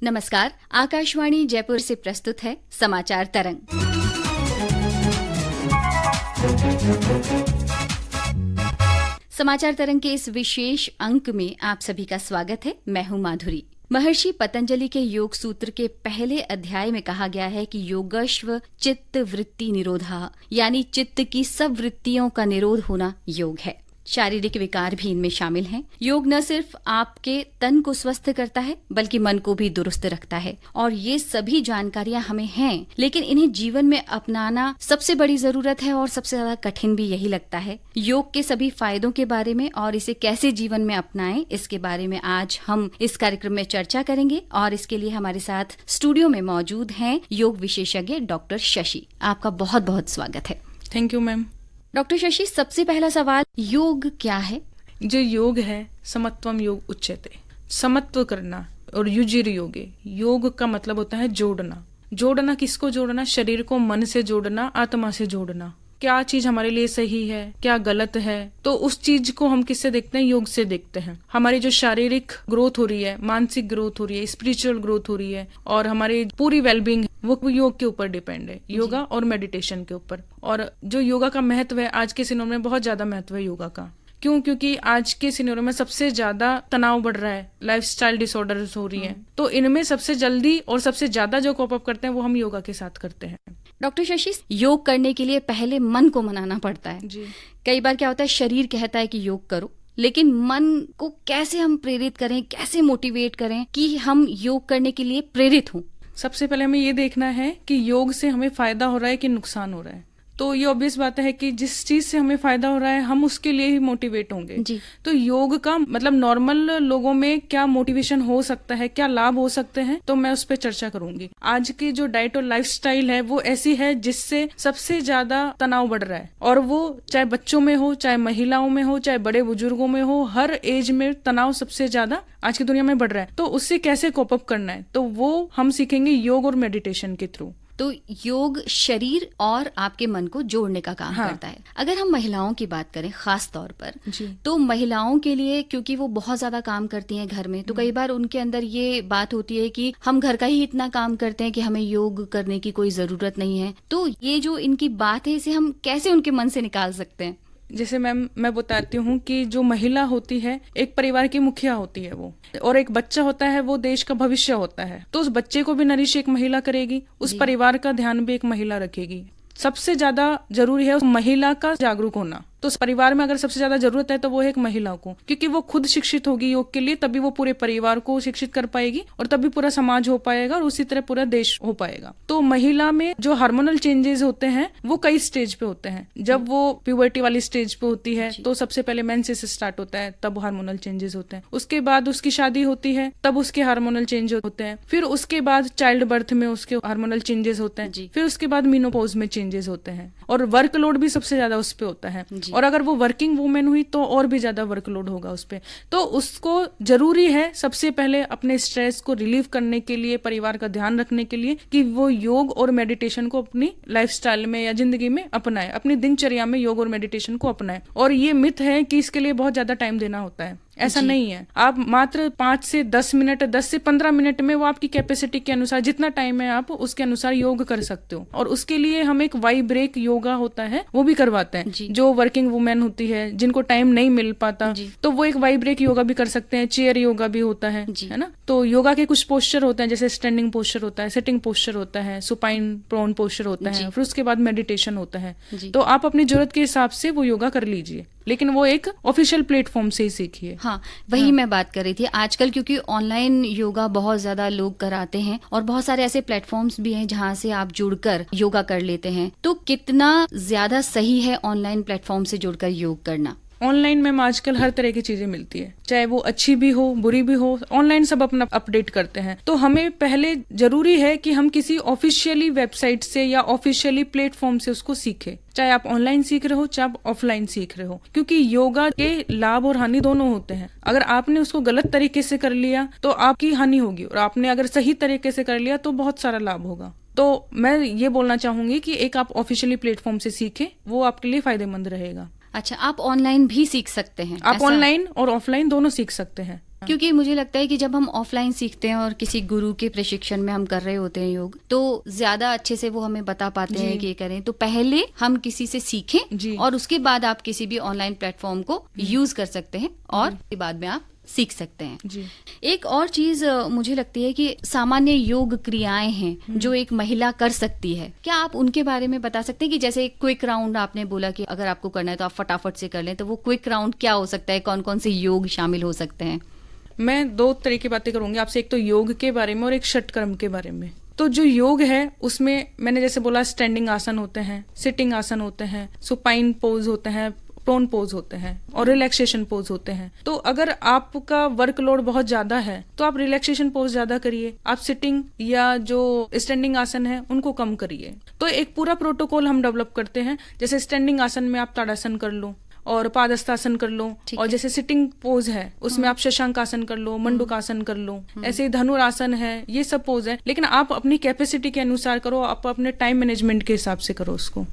नमस्कार, आकाशवाणी जयपुर से प्रस्तुत है समाचार तरंग। समाचार तरंग के इस विशेष अंक में आप सभी का स्वागत है। मैं हूं माधुरी। महर्षि पतंजलि के योग सूत्र के पहले अध्याय में कहा गया है कि योगश्व चित्त वृत्ति निरोधा, यानी चित्त की सब वृत्तियों का निरोध होना योग है। शारीरिक विकार भी इनमें शामिल हैं। योग न सिर्फ आपके तन को स्वस्थ करता है बल्कि मन को भी दुरुस्त रखता है, और ये सभी जानकारियां हमें हैं, लेकिन इन्हें जीवन में अपनाना सबसे बड़ी जरूरत है और सबसे ज्यादा कठिन भी यही लगता है। योग के सभी फायदों के बारे में और इसे कैसे जीवन में अपनाएं, इसके बारे में आज हम इस कार्यक्रम में चर्चा करेंगे। और इसके लिए हमारे साथ स्टूडियो में मौजूद हैं योग विशेषज्ञ डॉक्टर शशि। आपका बहुत बहुत स्वागत है। Thank you ma'am. Doctor Shashi, सबसे पहला सवाल, योग क्या है? जो योग है, समत्वम योग उच्यते, समत्व करना, और युजिर योगे, योग का मतलब होता है जोड़ना। जोड़ना किसको जोड़ना? शरीर को मन से जोड़ना, आत्मा से जोड़ना। क्या चीज हमारे लिए सही है, क्या गलत है, तो उस चीज को हम किससे देखते हैं? योग से देखते हैं। हमारी जो शारीरिक ग्रोथ हो रही है, मानसिक ग्रोथ हो रही है, स्पिरिचुअल ग्रोथ हो रही है, और हमारी पूरी वेलबींग वो योग के ऊपर डिपेंड है, योगा और मेडिटेशन के ऊपर। और जो योगा का महत्व है, आज के सिनोर में बहुत ज्यादा महत्व है योगा का। क्यों? क्योंकि आज के सिनेरियो में सबसे ज्यादा तनाव बढ़ रहा है, लाइफस्टाइल डिसऑर्डर्स हो रही हैं, तो इनमें सबसे जल्दी और सबसे ज्यादा जो कोप अप करते हैं वो हम योगा के साथ करते हैं। डॉक्टर शशि, योग करने के लिए पहले मन को मनाना पड़ता है जी। कई बार क्या होता है, शरीर कहता है कि योग करो, लेकिन मन को कैसे हम प्रेरित करें, कैसे मोटिवेट करें कि हम योग करने के लिए प्रेरित हों? सबसे पहले हमें ये देखना है कि योग से हमें फायदा हो रहा है कि नुकसान हो रहा है। तो ये ऑब्वियस बात है कि जिस चीज से हमें फायदा हो रहा है हम उसके लिए ही मोटिवेट होंगे जी। तो योग का मतलब नॉर्मल लोगों में क्या मोटिवेशन हो सकता है, क्या लाभ हो सकते हैं, तो मैं उस पर चर्चा करूंगी। आज की जो डाइट और लाइफस्टाइल है वो ऐसी है जिससे सबसे ज्यादा तनाव बढ़ रहा है, और वो चाहे बच्चों में हो, चाहे महिलाओं में हो, चाहे बड़े बुजुर्गों में हो, हर एज में तनाव सबसे ज्यादा आज की दुनिया में बढ़ रहा है। तो उससे कैसे कोप अप करना है, तो वो हम सीखेंगे योग और मेडिटेशन के थ्रू। तो योग शरीर और आपके मन को जोड़ने का काम करता है। अगर हम महिलाओं की बात करें खास तौर पर, तो महिलाओं के लिए, क्योंकि वो बहुत ज्यादा काम करती हैं घर में, तो कई बार उनके अंदर ये बात होती है कि हम घर का ही इतना काम करते हैं कि हमें योग करने की कोई जरूरत नहीं है। तो ये जो इनकी बात है, इसे हम कैसे उनके मन से निकाल सकते हैं? जैसे मैम मैं बताती हूँ कि जो महिला होती है एक परिवार की मुखिया होती है वो, और एक बच्चा होता है वो देश का भविष्य होता है। तो उस बच्चे को भी नरिश एक महिला करेगी, उस परिवार का ध्यान भी एक महिला रखेगी। सबसे ज्यादा जरूरी है उस महिला का जागरूक होना। तो उस परिवार में अगर सबसे ज्यादा जरूरत है तो वो है एक महिला को, क्योंकि वो खुद शिक्षित होगी योग के लिए, तभी वो पूरे परिवार को शिक्षित कर पाएगी, और तभी पूरा समाज हो पाएगा, और उसी तरह पूरा देश हो पाएगा। तो महिला में जो हार्मोनल चेंजेस होते हैं वो कई स्टेज पे होते हैं। जब वो प्यूबर्टी वाली स्टेज पे होती है तो सबसे पहले मेंसेस स्टार्ट होता है, तब हार्मोनल चेंजेस होते हैं। उसके बाद उसकी शादी होती है, तब उसके हार्मोनल चेंज होते हैं। फिर उसके बाद चाइल्ड बर्थ में उसके हार्मोनल चेंजेस होते हैं। फिर उसके बाद मीनोपॉज में चेंजेस होते हैं, और वर्कलोड भी सबसे ज्यादा उस पे होता है। और अगर वो वर्किंग वुमेन हुई तो और भी ज्यादा वर्कलोड होगा उस पे। तो उसको जरूरी है सबसे पहले अपने स्ट्रेस को रिलीव करने के लिए, परिवार का ध्यान रखने के लिए, कि वो योग और मेडिटेशन को अपनी लाइफस्टाइल में या जिंदगी में अपनाए, अपनी दिनचर्या में योग और मेडिटेशन को अपनाए। और ये मिथ है कि इसके लिए बहुत ज्यादा टाइम देना होता है, ऐसा नहीं है। आप मात्र 5 से 10 मिनट, 10 से 15 मिनट में, वो आपकी कैपेसिटी के अनुसार जितना टाइम है आप उसके अनुसार योग कर सकते हो। और उसके लिए हम एक वाई ब्रेक योगा होता है वो भी करवाते हैं। जो वर्किंग वुमेन होती है, जिनको टाइम नहीं मिल पाता, तो वो एक वाई ब्रेक योगा भी कर सकते हैं। चेयर योगा भी होता है ना। तो योगा के कुछ पोस्चर होते हैं, जैसे स्टैंडिंग पोस्चर होता है, सिटिंग पोस्चर होता है, सुपाइन प्रोन पोस्चर होता है, फिर उसके बाद मेडिटेशन होता है। तो आप अपनी जरूरत के हिसाब से वो योगा कर लीजिए, लेकिन वो एक ऑफिशियल प्लेटफॉर्म से ही सीखिए। हाँ, वही मैं बात कर रही थी। आजकल क्योंकि ऑनलाइन योगा बहुत ज्यादा लोग कराते हैं, और बहुत सारे ऐसे प्लेटफॉर्म्स भी हैं जहाँ से आप जुड़कर योगा कर लेते हैं, तो कितना ज्यादा सही है ऑनलाइन प्लेटफॉर्म से जुड़कर योग करना? ऑनलाइन में आजकल हर तरह की चीजें मिलती है, चाहे वो अच्छी भी हो बुरी भी हो, ऑनलाइन सब अपना अपडेट करते हैं। तो हमें पहले जरूरी है कि हम किसी ऑफिशियली वेबसाइट से या ऑफिशियली प्लेटफॉर्म से उसको सीखें, चाहे आप ऑनलाइन सीख रहे हो चाहे आप ऑफलाइन सीख रहे हो, क्योंकि योगा के लाभ और हानि दोनों होते हैं। अगर आपने उसको गलत तरीके से कर लिया तो आपकी हानि होगी, और आपने अगर सही तरीके से कर लिया तो बहुत सारा लाभ होगा। तो मैं ये बोलना चाहूंगी कि एक आप ऑफिशियली प्लेटफॉर्म से सीखें, वो आपके लिए फायदेमंद रहेगा। अच्छा, आप ऑनलाइन भी सीख सकते हैं? आप ऑनलाइन और ऑफलाइन दोनों सीख सकते हैं। क्योंकि मुझे लगता है कि जब हम ऑफलाइन सीखते हैं और किसी गुरु के प्रशिक्षण में हम कर रहे होते हैं योग, तो ज्यादा अच्छे से वो हमें बता पाते हैं कि ये करें। तो पहले हम किसी से सीखें और उसके बाद आप किसी भी ऑनलाइन प्लेटफॉर्म को यूज कर सकते हैं और उसके बाद में आप सीख सकते हैं जी। एक और चीज मुझे लगती है कि सामान्य योग क्रियाएं हैं जो एक महिला कर सकती है, क्या आप उनके बारे में बता सकते हैं कि जैसे क्विक राउंड आपने बोला कि अगर आपको करना है तो आप फटाफट से कर लें, तो वो क्विक राउंड क्या हो सकता है, कौन कौन से योग शामिल हो सकते हैं? मैं दो तरह की बातें करूंगी आपसे, एक तो योग के बारे में और एक षटकर्म के बारे में। तो जो योग है उसमें मैंने जैसे बोला स्टैंडिंग आसन होते हैं, सिटिंग आसन होते हैं, सुपाइन पोज होते हैं, प्रोन पोज होते हैं और रिलैक्सेशन पोज होते हैं। तो अगर आपका वर्कलोड बहुत ज्यादा है तो आप रिलैक्सेशन पोज ज्यादा करिए, आप सिटिंग या जो स्टैंडिंग आसन है उनको कम करिए। तो एक पूरा प्रोटोकॉल हम डेवलप करते हैं। जैसे स्टैंडिंग आसन में आप ताड़ासन कर लो और पादहस्तासन कर लो, और जैसे सिटिंग पोज है उसमें आप शशांक आसन कर लो, मंडूकासन कर लो, ऐसे ही धनुरासन है, ये सब पोज है। लेकिन आप अपनी कैपेसिटी के अनुसार करो, आप अपने टाइम मैनेजमेंट के हिसाब से करो उसको।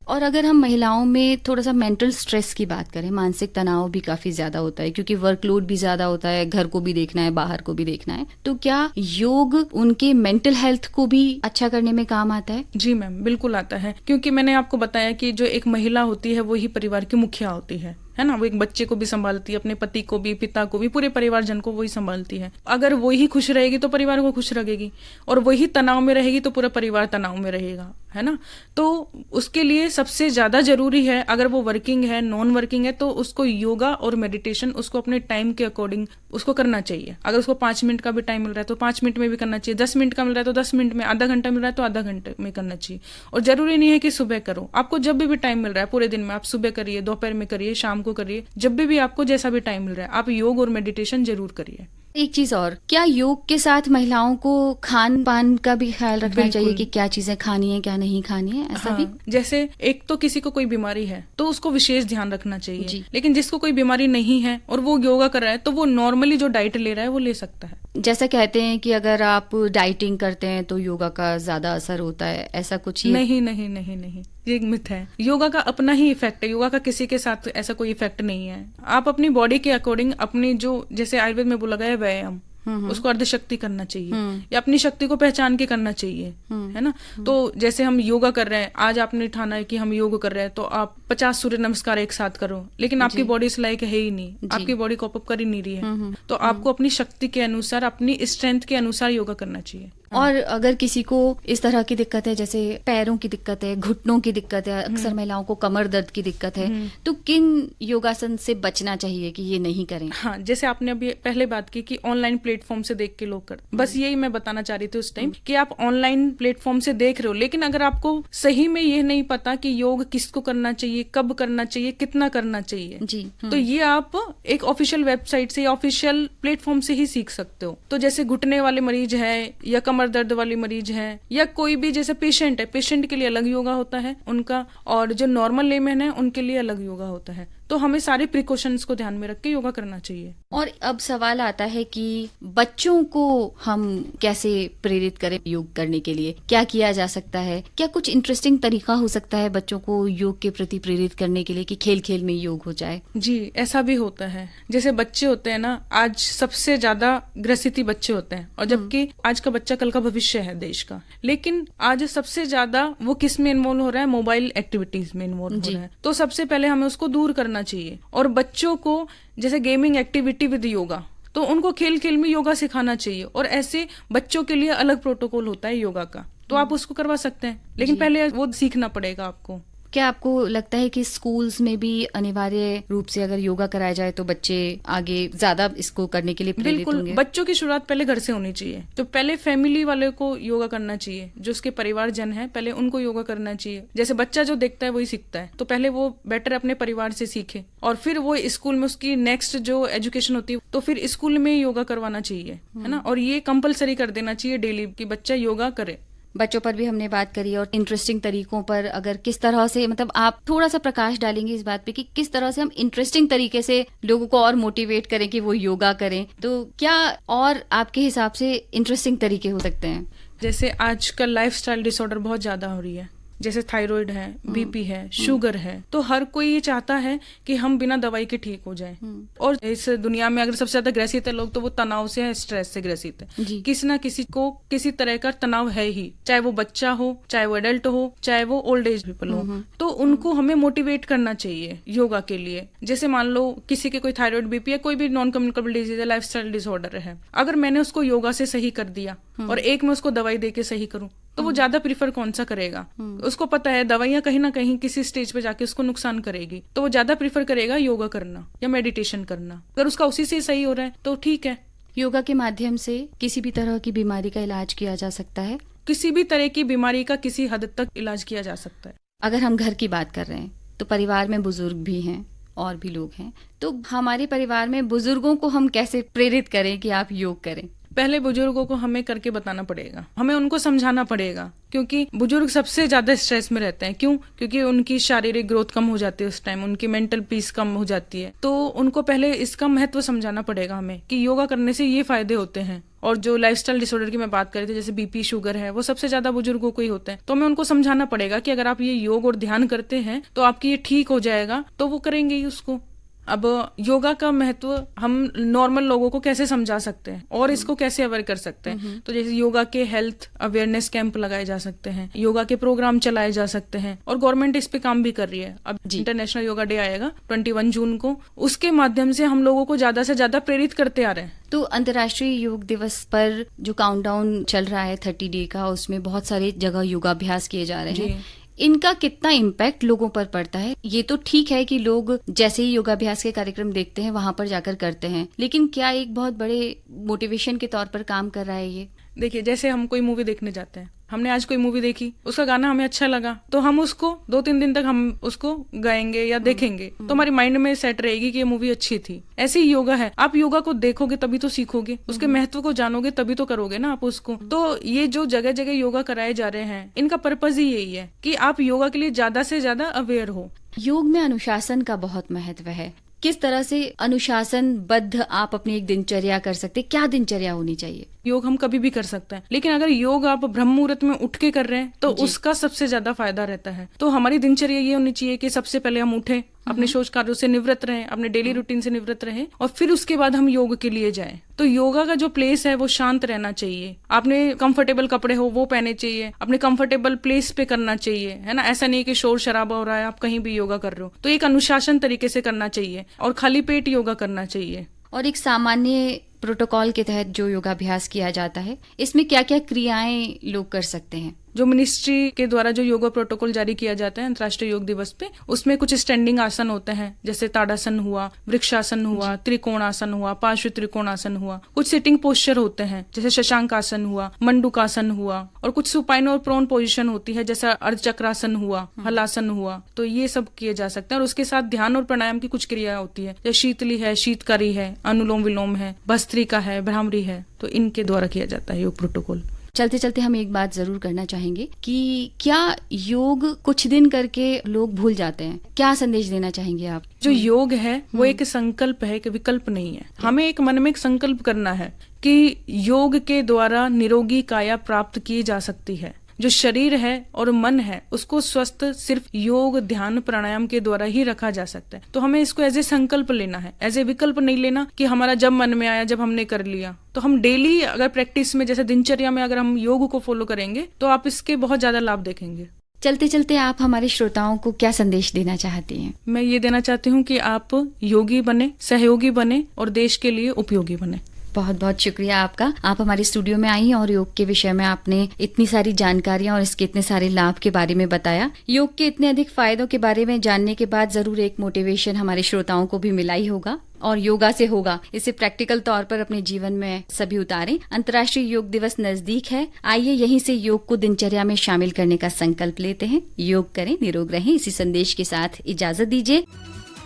और अगर हम महिलाओं में थोड़ा सा मेंटल स्ट्रेस की बात करें, मानसिक तनाव भी काफी ज्यादा होता है क्योंकि वर्कलोड भी ज्यादा होता है, घर को भी देखना है, बाहर को भी देखना है, तो क्या योग उनके मेंटल हेल्थ को भी अच्छा करने में काम आता है? जी मैम, बिल्कुल आता है। क्योंकि मैंने आपको बताया कि जो एक महिला होती है वो ही परिवार की मुखिया होती है ना। वो एक बच्चे को भी संभालती है, अपने पति को भी, पिता को भी, पूरे परिवार जन को वही संभालती है। अगर वो ही खुश रहेगी तो परिवार को खुश रखेगी, और वही तनाव में रहेगी तो पूरा परिवार तनाव में रहेगा, है ना। तो उसके लिए सबसे ज्यादा जरूरी है, अगर वो वर्किंग है, नॉन वर्किंग है, तो उसको योगा और मेडिटेशन उसको अपने टाइम के अकॉर्डिंग उसको करना चाहिए। अगर उसको 5 मिनट का भी टाइम मिल रहा है तो 5 मिनट में भी करना चाहिए, 10 मिनट का मिल रहा है तो 10 मिनट में, आधा घंटा मिल रहा है तो आधा घंटे में करना चाहिए। और जरूरी नहीं है कि सुबह करो, आपको जब भी टाइम मिल रहा है पूरे दिन में, आप सुबह करिए, दोपहर में करिए, शाम को करिए, जब भी आपको जैसा भी टाइम मिल रहा है आप योग और मेडिटेशन जरूर करिए। एक चीज और, क्या योग के साथ महिलाओं को खान पान का भी ख्याल रखना चाहिए कि क्या चीजें खानी है, क्या नहीं खानी है, ऐसा भी? जैसे एक तो किसी को कोई बीमारी है तो उसको विशेष ध्यान रखना चाहिए, लेकिन जिसको कोई बीमारी नहीं है और वो योगा कर रहा है तो वो नॉर्मली जो डाइट ले रहा है वो ले सकता है। जैसा कहते हैं कि अगर आप डाइटिंग करते हैं तो योगा का ज्यादा असर होता है, ऐसा कुछ? नहीं नहीं नहीं नहीं, ये एक मिथ है। योगा का अपना ही इफेक्ट है, योगा का किसी के साथ ऐसा कोई इफेक्ट नहीं है। आप अपनी बॉडी के अकॉर्डिंग अपनी जो, जैसे आयुर्वेद में बोला गया है व्यायाम, उसको अर्धशक्ति करना चाहिए या अपनी शक्ति को पहचान के करना चाहिए, है ना। तो जैसे हम योगा कर रहे हैं, आज आपने ठाना है कि हम योग कर रहे हैं तो आप 50 सूर्य नमस्कार एक साथ करो, लेकिन आपकी बॉडी इस लायक है ही नहीं, आपकी बॉडी कॉप अप कर ही नहीं रही है। तो आपको अपनी शक्ति के अनुसार, अपनी स्ट्रेंथ के अनुसार योगा करना चाहिए। और अगर किसी को इस तरह की दिक्कत है, जैसे पैरों की दिक्कत है, घुटनों की दिक्कत है, अक्सर महिलाओं को कमर दर्द की दिक्कत है, तो किन योगासन से बचना चाहिए कि ये नहीं करें? हाँ, जैसे आपने अभी पहले बात की कि ऑनलाइन प्लेटफॉर्म से देख के लोग कर, बस यही मैं बताना चाह रही थी उस टाइम कि आप ऑनलाइन प्लेटफॉर्म से देख रहे हो, लेकिन अगर आपको सही में ये नहीं पता कि योग किसको करना चाहिए, कब करना चाहिए, कितना करना चाहिए जी, तो ये आप एक ऑफिशियल वेबसाइट से या ऑफिशियल प्लेटफॉर्म से ही सीख सकते हो। तो जैसे घुटने वाले मरीज है या कमर दर्द वाली मरीज है या कोई भी जैसे पेशेंट है, पेशेंट के लिए अलग योगा होता है उनका, और जो नॉर्मल लेमैन है उनके लिए अलग योगा होता है। तो हमें सारे प्रिकॉशंस को ध्यान में रख के योगा करना चाहिए। और अब सवाल आता है कि बच्चों को हम कैसे प्रेरित करें योग करने के लिए, क्या किया जा सकता है? क्या कुछ इंटरेस्टिंग तरीका हो सकता है बच्चों को योग के प्रति प्रेरित करने के लिए कि खेल खेल में योग हो जाए? जी, ऐसा भी होता है। जैसे बच्चे होते हैं ना, आज सबसे ज्यादा ग्रसित बच्चे होते हैं, और जबकि आज का बच्चा कल का भविष्य है देश का, लेकिन आज सबसे ज्यादा वो किस में इन्वॉल्व हो रहा है? मोबाइल एक्टिविटीज में इन्वॉल्व हो रहा है। तो सबसे पहले हमें उसको दूर करना चाहिए, और बच्चों को जैसे गेमिंग एक्टिविटी विद योगा, तो उनको खेल खेल में योगा सिखाना चाहिए। और ऐसे बच्चों के लिए अलग प्रोटोकॉल होता है योगा का, तो आप उसको करवा सकते हैं, लेकिन पहले वो सीखना पड़ेगा आपको। क्या आपको लगता है कि स्कूल्स में भी अनिवार्य रूप से अगर योगा कराया जाए तो बच्चे आगे ज्यादा इसको करने के लिए प्रेरित होंगे? बिल्कुल, बच्चों की शुरुआत पहले घर से होनी चाहिए। तो पहले फैमिली वाले को योगा करना चाहिए, जो उसके परिवार जन है पहले उनको योगा करना चाहिए। जैसे बच्चा जो देखता है वही सीखता है, तो पहले वो बेटर अपने परिवार से सीखे, और फिर वो स्कूल में उसकी नेक्स्ट जो एजुकेशन होती है तो फिर स्कूल में योगा करवाना चाहिए, है ना। और ये कंपलसरी कर देना चाहिए डेली कि बच्चा योगा करे। बच्चों पर भी हमने बात करी, और इंटरेस्टिंग तरीकों पर अगर किस तरह से, मतलब आप थोड़ा सा प्रकाश डालेंगे इस बात पे कि किस तरह से हम इंटरेस्टिंग तरीके से लोगों को और मोटिवेट करें कि वो योगा करें, तो क्या और आपके हिसाब से इंटरेस्टिंग तरीके हो सकते हैं? जैसे आजकल लाइफस्टाइल डिसऑर्डर बहुत ज्यादा हो रही है, जैसे थायराइड है, बीपी है, शुगर है, तो हर कोई ये चाहता है कि हम बिना दवाई के ठीक हो जाए। और इस दुनिया में अगर सबसे ज्यादा ग्रसित है लोग तो वो तनाव से है, स्ट्रेस से ग्रसित है। किसी ना किसी को किसी तरह का तनाव है ही, चाहे वो बच्चा हो, चाहे वो एडल्ट हो, चाहे वो ओल्ड एज पीपल हो। तो उनको हमें मोटिवेट करना चाहिए योगा के लिए। जैसे मान लो किसी के कोई थायराइड, बीपी या कोई भी नॉन कम्युनिकेबल डिजीज है, लाइफस्टाइल डिसऑर्डर है, अगर मैंने उसको योगा से सही कर दिया और एक में उसको दवाई दे के सही करूं, तो वो ज्यादा प्रीफर कौन सा करेगा? उसको पता है दवाइयां कहीं ना कहीं किसी स्टेज पे जाके उसको नुकसान करेगी, तो वो ज्यादा प्रीफर करेगा योगा करना या मेडिटेशन करना। अगर उसका उसी से सही हो रहा है तो ठीक है। योगा के माध्यम से किसी भी तरह की बीमारी का इलाज किया जा सकता है। किसी भी तरह की बीमारी का किसी हद तक इलाज किया जा सकता है। अगर हम घर की बात कर रहे हैं तो परिवार में बुजुर्ग भी हैं और भी लोग हैं, तो हमारे परिवार में बुजुर्गों को हम कैसे प्रेरित करें कि आप योग करें? पहले बुजुर्गों को हमें करके बताना पड़ेगा, हमें उनको समझाना पड़ेगा, क्योंकि बुजुर्ग सबसे ज्यादा स्ट्रेस में रहते हैं। क्यों? क्योंकि उनकी शारीरिक ग्रोथ कम हो जाती है उस टाइम, उनकी मेंटल पीस कम हो जाती है। तो उनको पहले इसका महत्व समझाना पड़ेगा हमें कि योगा करने से ये फायदे होते हैं। और जो लाइफस्टाइल डिसऑर्डर की मैं बात कर रही थी, जैसे बीपी, शुगर है, वो सबसे ज्यादा बुजुर्गों को ही होता है। तो हमें उनको समझाना पड़ेगा कि अगर आप ये योग और ध्यान करते हैं तो आपकी ये ठीक हो जाएगा, तो वो करेंगे ही उसको। अब योगा का महत्व हम नॉर्मल लोगों को कैसे समझा सकते हैं और इसको कैसे अवेयर कर सकते हैं? तो जैसे योगा के हेल्थ अवेयरनेस कैंप लगाए जा सकते हैं, योगा के प्रोग्राम चलाए जा सकते हैं, और गवर्नमेंट इस पे काम भी कर रही है। अब इंटरनेशनल योगा डे आएगा 21 जून को, उसके माध्यम से हम लोगों को ज्यादा से ज्यादा प्रेरित करते आ रहे हैं। तो अंतर्राष्ट्रीय योग दिवस पर जो काउंटडाउन चल रहा है 30 डे का, उसमें बहुत सारी जगह योगाभ्यास किए जा रहे हैं। इनका कितना इम्पैक्ट लोगों पर पड़ता है? ये तो ठीक है कि लोग जैसे ही योगाभ्यास के कार्यक्रम देखते हैं वहां पर जाकर करते हैं, लेकिन क्या एक बहुत बड़े मोटिवेशन के तौर पर काम कर रहा है ये? देखिए, जैसे हम कोई मूवी देखने जाते हैं, हमने आज कोई मूवी देखी, उसका गाना हमें अच्छा लगा, तो हम उसको 2-3 दिन तक हम उसको गाएंगे या देखेंगे, तो हमारी माइंड में सेट रहेगी कि ये मूवी अच्छी थी। ऐसे ही योगा है, आप योगा को देखोगे तभी तो सीखोगे, उसके महत्व को जानोगे तभी तो करोगे ना आप उसको। तो ये जो जगह जगह योगा कराए जा रहे हैं, इनका पर्पज ही यही है कि आप योगा के लिए ज्यादा से ज्यादा अवेयर हो। योग में अनुशासन का बहुत महत्व है। किस तरह से अनुशासनबद्ध आप अपनी एक दिनचर्या कर सकते? क्या दिनचर्या होनी चाहिए? योग हम कभी भी कर सकते हैं, लेकिन अगर योग आप ब्रह्म मुहूर्त में उठ के कर रहे हैं तो उसका सबसे ज्यादा फायदा रहता है। तो हमारी दिनचर्या ये होनी चाहिए कि सबसे पहले हम उठें, अपने शोच कार्यों से निवृत्त रहें, अपने डेली रूटीन से निवृत्त रहें, और फिर उसके बाद हम योग के लिए जाएं। तो योगा का जो प्लेस है वो शांत रहना चाहिए। आपने कंफर्टेबल कपड़े हो वो पहने चाहिए, अपने कंफर्टेबल प्लेस पे करना चाहिए, है ना। ऐसा नहीं कि शोर शराबा हो रहा है, आप कहीं भी योगा कर रहे हो। तो एक अनुशासन तरीके से करना चाहिए और खाली पेट योगा करना चाहिए। और एक सामान्य प्रोटोकॉल के तहत जो योगाभ्यास किया जाता है, इसमें क्या क्या क्रियाएं लोग कर सकते हैं? जो मिनिस्ट्री के द्वारा जो योगा प्रोटोकॉल जारी किया जाता है अंतर्राष्ट्रीय योग दिवस पे, उसमें कुछ स्टैंडिंग आसन होते हैं, जैसे ताड़ासन हुआ, वृक्षासन हुआ, त्रिकोणासन हुआ, पार्श्व त्रिकोणासन हुआ। कुछ सिटिंग पोस्चर होते हैं, जैसे शशांक आसन हुआ, मंडूकासन हुआ, और कुछ सुपाइन और प्रोन पोजीशन होती है, जैसा अर्धचक्रासन हुआ, हलासन हुआ। तो ये सब किए जा सकते हैं। और उसके साथ ध्यान और प्राणायाम की कुछ क्रिया होती है, जैसे शीतली है, शीतकारी है, अनुलोम विलोम है, भस्त्रिका है, भ्रामरी है। तो इनके द्वारा किया जाता है योग प्रोटोकॉल। चलते चलते हम एक बात जरूर करना चाहेंगे कि क्या योग कुछ दिन करके लोग भूल जाते हैं? क्या संदेश देना चाहेंगे आप? जो योग है वो एक संकल्प है, एक विकल्प नहीं है। हमें एक मन में एक संकल्प करना है कि योग के द्वारा निरोगी काया प्राप्त की जा सकती है। जो शरीर है और मन है उसको स्वस्थ सिर्फ योग, ध्यान, प्राणायाम के द्वारा ही रखा जा सकता है। तो हमें इसको एज ए संकल्प लेना है, एज ए विकल्प नहीं लेना कि हमारा जब मन में आया, जब हमने कर लिया। तो हम डेली अगर प्रैक्टिस में, जैसे दिनचर्या में अगर हम योग को फॉलो करेंगे तो आप इसके बहुत ज्यादा लाभ देखेंगे। चलते चलते आप हमारे श्रोताओं को क्या संदेश देना चाहती हैं? मैं ये देना चाहती हूँ कि आप योगी बने, सहयोगी बने और देश के लिए उपयोगी बने। बहुत बहुत शुक्रिया आपका। आप हमारे स्टूडियो में आई और योग के विषय में आपने इतनी सारी जानकारियां और इसके इतने सारे लाभ के बारे में बताया। योग के इतने अधिक फायदों के बारे में जानने के बाद जरूर एक मोटिवेशन हमारे श्रोताओं को भी मिला ही होगा, और योगा से होगा। इसे प्रैक्टिकल तौर पर अपने जीवन में सभी उतारें। अंतर्राष्ट्रीय योग दिवस नजदीक है, आइए यहीं से योग को दिनचर्या में शामिल करने का संकल्प लेते हैं। योग करें, निरोग रहें। इसी संदेश के साथ इजाजत दीजिए।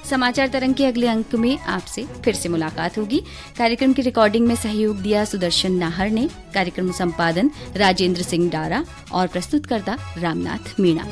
समाचार तरंग के अगले अंक में आपसे फिर से मुलाकात होगी। कार्यक्रम की रिकॉर्डिंग में सहयोग दिया सुदर्शन नाहर ने। कार्यक्रम संपादन राजेंद्र सिंह डारा और प्रस्तुतकर्ता रामनाथ मीणा।